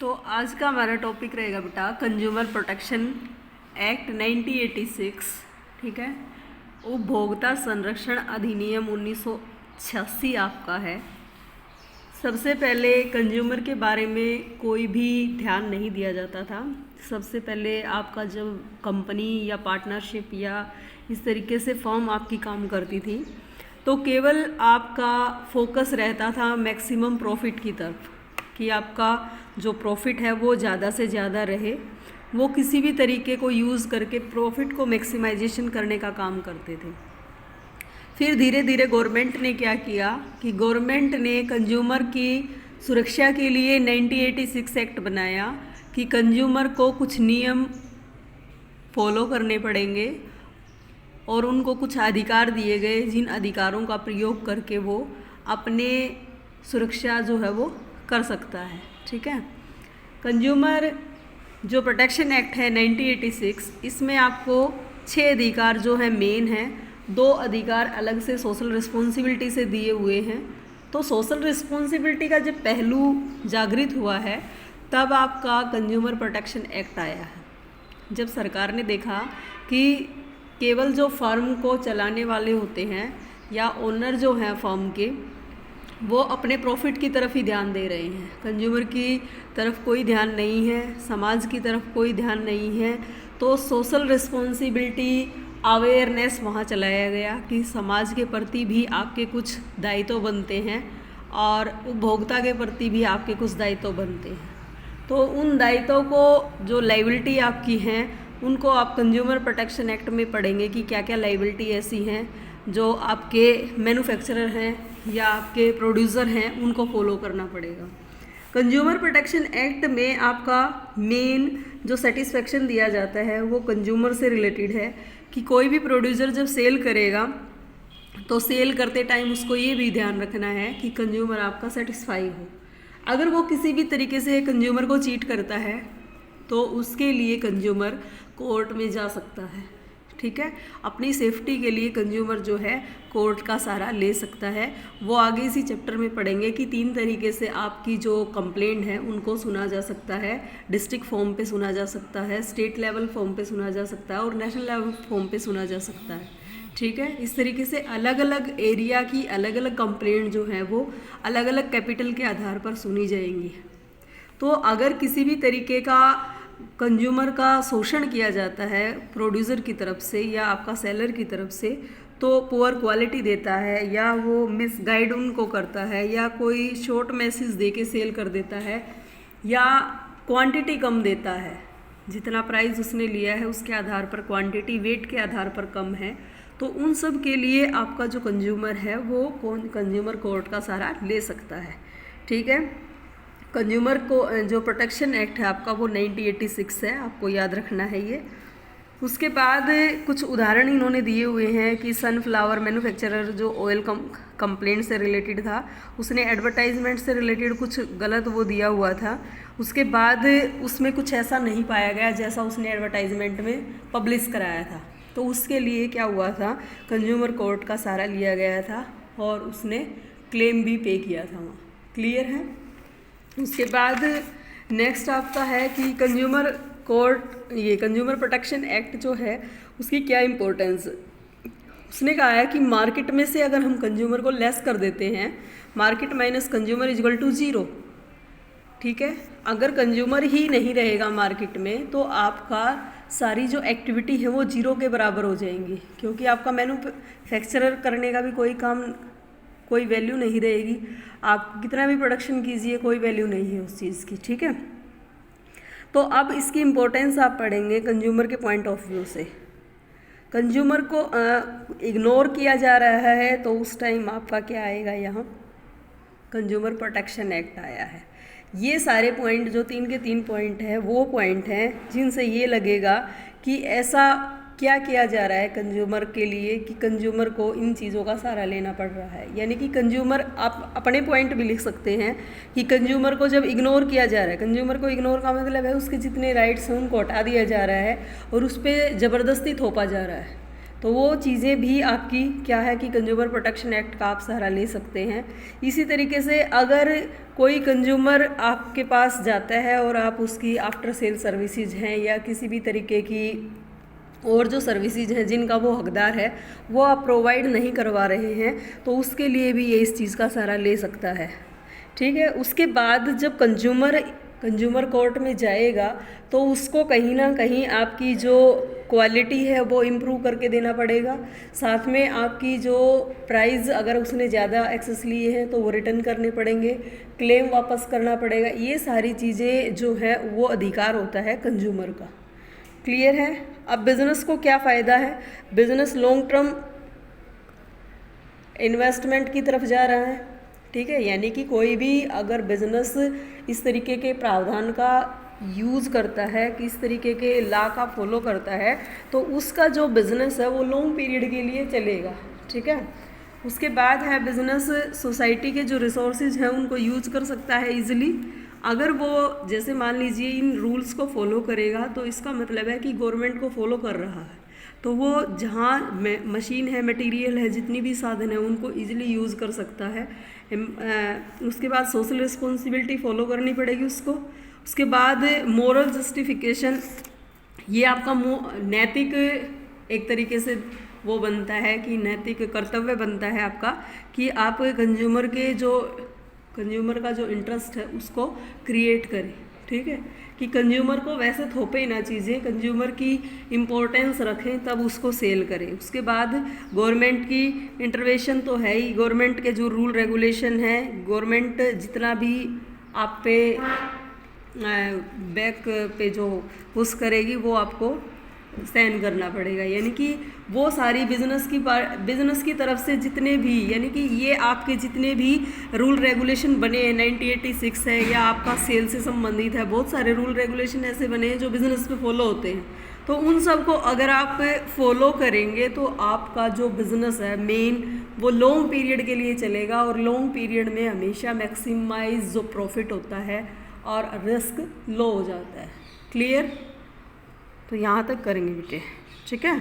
तो आज का हमारा टॉपिक रहेगा बेटा कंज्यूमर प्रोटेक्शन एक्ट 1986, ठीक है। उपभोक्ता संरक्षण अधिनियम 1986 आपका है। सबसे पहले कंज्यूमर के बारे में कोई भी ध्यान नहीं दिया जाता था। सबसे पहले आपका जब कंपनी या पार्टनरशिप या इस तरीके से फर्म आपकी काम करती थी तो केवल आपका फोकस रहता था मैक्सिमम प्रॉफिट की तरफ, कि आपका जो प्रॉफिट है वो ज़्यादा से ज़्यादा रहे। वो किसी भी तरीके को यूज़ करके प्रॉफिट को मैक्सिमाइजेशन करने का काम करते थे। फिर धीरे धीरे गवर्नमेंट ने क्या किया कि गवर्नमेंट ने कंज्यूमर की सुरक्षा के लिए 1986 एक्ट बनाया कि कंज्यूमर को कुछ नियम फॉलो करने पड़ेंगे और उनको कुछ अधिकार दिए गए, जिन अधिकारों का प्रयोग करके वो अपने सुरक्षा जो है वो कर सकता है, ठीक है। कंज्यूमर जो प्रोटेक्शन एक्ट है 1986, इसमें आपको 6 अधिकार जो है मेन हैं। 2 अधिकार अलग से सोशल रिस्पॉन्सिबिलिटी से दिए हुए हैं। तो सोशल रिस्पॉन्सिबिलिटी का जब पहलू जागृत हुआ है तब आपका कंज्यूमर प्रोटेक्शन एक्ट आया है। जब सरकार ने देखा कि केवल जो फर्म को चलाने वाले होते हैं या ओनर जो हैं फर्म के, वो अपने प्रॉफिट की तरफ ही ध्यान दे रहे हैं, कंज्यूमर की तरफ कोई ध्यान नहीं है, समाज की तरफ कोई ध्यान नहीं है, तो सोशल रिस्पॉन्सिबिलिटी अवेयरनेस वहाँ चलाया गया कि समाज के प्रति भी आपके कुछ दायित्व बनते हैं और उपभोक्ता के प्रति भी आपके कुछ दायित्व बनते हैं। तो उन दायित्वों को, जो लायबिलिटी आपकी हैं, उनको आप कंज्यूमर प्रोटेक्शन एक्ट में पढ़ेंगे कि क्या क्या लायबिलिटी ऐसी हैं जो आपके मैन्युफैक्चरर हैं या आपके प्रोड्यूसर हैं, उनको फॉलो करना पड़ेगा। कंज्यूमर प्रोटेक्शन एक्ट में आपका मेन जो सेटिस्फेक्शन दिया जाता है वो कंज्यूमर से रिलेटेड है कि कोई भी प्रोड्यूसर जब सेल करेगा तो सेल करते टाइम उसको ये भी ध्यान रखना है कि कंज्यूमर आपका सेटिस्फाई हो। अगर वो किसी भी तरीके से कंज्यूमर को चीट करता है तो उसके लिए कंज्यूमर कोर्ट में जा सकता है, ठीक है। अपनी सेफ्टी के लिए कंज्यूमर जो है कोर्ट का सहारा ले सकता है। वो आगे इसी चैप्टर में पढ़ेंगे कि 3 तरीके से आपकी जो कंप्लेंट है उनको सुना जा सकता है। डिस्ट्रिक्ट फॉर्म पे सुना जा सकता है, स्टेट लेवल फॉर्म पे सुना जा सकता है और नेशनल लेवल फॉर्म पे सुना जा सकता है, ठीक है। इस तरीके से अलग अलग एरिया की अलग अलग कंप्लेंट जो है वो अलग अलग कैपिटल के आधार पर सुनी जाएंगी। तो अगर किसी भी तरीके का कंज्यूमर का शोषण किया जाता है प्रोड्यूसर की तरफ से या आपका सेलर की तरफ से, तो पुअर क्वालिटी देता है या वो मिसगाइड उनको करता है या कोई शॉर्ट मैसेज दे के सेल कर देता है या क्वांटिटी कम देता है, जितना प्राइस उसने लिया है उसके आधार पर क्वांटिटी वेट के आधार पर कम है, तो उन सब के लिए आपका जो कंज्यूमर है वो कंज्यूमर कोर्ट का सहारा ले सकता है, ठीक है। कंज्यूमर को जो प्रोटेक्शन एक्ट है आपका वो 1986 है, आपको याद रखना है ये। उसके बाद कुछ उदाहरण इन्होंने दिए हुए हैं कि सनफ्लावर मैन्युफैक्चरर जो ऑयल कंप्लेंट से रिलेटेड था, उसने एडवर्टाइजमेंट से रिलेटेड कुछ गलत वो दिया हुआ था। उसके बाद उसमें कुछ ऐसा नहीं पाया गया जैसा उसने एडवर्टाइजमेंट में पब्लिश कराया था, तो उसके लिए क्या हुआ था, कंज्यूमर कोर्ट का सहारा लिया गया था और उसने क्लेम भी पे किया था वहाँ, क्लियर है। उसके बाद नेक्स्ट आपका है कि कंज्यूमर कोर्ट, ये कंज्यूमर प्रोटेक्शन एक्ट जो है उसकी क्या इम्पोर्टेंस। उसने कहा है कि मार्केट में से अगर हम कंज्यूमर को लेस कर देते हैं, market minus consumer equal to 0, ठीक है। अगर कंज्यूमर ही नहीं रहेगा मार्केट में तो आपका सारी जो एक्टिविटी है वो 0 के बराबर हो जाएंगी, क्योंकि आपका मैन्युफैक्चरर करने का भी कोई वैल्यू नहीं रहेगी। आप कितना भी प्रोडक्शन कीजिए कोई वैल्यू नहीं है उस चीज़ की, ठीक है। तो अब इसकी इम्पोर्टेंस आप पढ़ेंगे कंज्यूमर के पॉइंट ऑफ व्यू से। कंज्यूमर को इग्नोर किया जा रहा है तो उस टाइम आपका क्या आएगा, यहाँ कंज्यूमर प्रोटेक्शन एक्ट आया है। ये सारे पॉइंट जो 3 के 3 पॉइंट हैं वो पॉइंट हैं जिनसे ये लगेगा कि ऐसा क्या किया जा रहा है कंज्यूमर के लिए कि कंज्यूमर को इन चीज़ों का सहारा लेना पड़ रहा है। यानी कि कंज्यूमर, आप अपने पॉइंट भी लिख सकते हैं कि कंज्यूमर को जब इग्नोर किया जा रहा है, कंज्यूमर को इग्नोर का मतलब है उसके जितने राइट्स हैं उनको हटा दिया जा रहा है और उस पर ज़बरदस्ती थोपा जा रहा है। तो वो चीज़ें भी आपकी क्या है कि कंज्यूमर प्रोटेक्शन एक्ट का आप सहारा ले सकते हैं। इसी तरीके से अगर कोई कंज्यूमर आपके पास जाता है और आप उसकी आफ्टर सेल सर्विसेज हैं या किसी भी तरीके की और जो सर्विसेज हैं जिनका वो हकदार है वो आप प्रोवाइड नहीं करवा रहे हैं, तो उसके लिए भी ये इस चीज़ का सहारा ले सकता है। ठीक है, उसके बाद जब कंज्यूमर कोर्ट में जाएगा तो उसको कहीं ना कहीं आपकी जो क्वालिटी है वो इम्प्रूव करके देना पड़ेगा। साथ में आपकी जो प्राइस अगर उसने ज़्यादा एक्सेस लिए हैं तो वो रिटर्न करने पड़ेंगे, क्लेम वापस करना पड़ेगा। ये सारी चीज़ें जो है वो अधिकार होता है कंज्यूमर का। क्लियर है? अब बिज़नेस को क्या फ़ायदा है? बिज़नेस लॉन्ग टर्म इन्वेस्टमेंट की तरफ जा रहा है। ठीक है, यानी कि कोई भी अगर बिज़नेस इस तरीके के प्रावधान का यूज़ करता है, किस तरीके के लॉ का फॉलो करता है, तो उसका जो बिज़नेस है वो लॉन्ग पीरियड के लिए चलेगा। ठीक है, उसके बाद है बिज़नेस सोसाइटी के जो रिसोर्सेज हैं उनको यूज कर सकता है इजीली। अगर वो जैसे मान लीजिए इन रूल्स को फॉलो करेगा तो इसका मतलब है कि गवर्नमेंट को फॉलो कर रहा है, तो वो जहाँ मशीन है, मटेरियल है, जितनी भी साधन है उनको इजीली यूज़ कर सकता है। उसके बाद सोशल रिस्पॉन्सिबिलिटी फॉलो करनी पड़ेगी उसको। उसके बाद मोरल जस्टिफिकेशन, ये आपका नैतिक एक तरीके से वो बनता है कि नैतिक कर्तव्य बनता है आपका कि आप कंज्यूमर का जो इंटरेस्ट है उसको क्रिएट करें। ठीक है, कि कंज्यूमर को वैसे थोपे ना चीज़ें, कंज्यूमर की इम्पोर्टेंस रखें तब उसको सेल करें। उसके बाद गवर्नमेंट की इंटरवेंशन तो है ही, गवर्नमेंट के जो रूल रेगुलेशन है, गवर्नमेंट जितना भी आप पे बैक पे जो पुश करेगी वो आपको सहन करना पड़ेगा। यानी कि वो सारी बिजनेस की तरफ से जितने भी, यानी कि ये आपके जितने भी रूल रेगुलेशन बने हैं, 1986 है या आपका सेल से संबंधित है, बहुत सारे रूल रेगुलेशन ऐसे बने हैं जो बिज़नेस पे फॉलो होते हैं। तो उन सब को अगर आप फॉलो करेंगे तो आपका जो बिज़नेस है मेन वो लॉन्ग पीरियड के लिए चलेगा, और लॉन्ग पीरियड में हमेशा मैक्सिमाइज जो प्रॉफिट होता है और रिस्क लो हो जाता है। क्लियर? तो यहाँ तक करेंगे बेटे। ठीक है।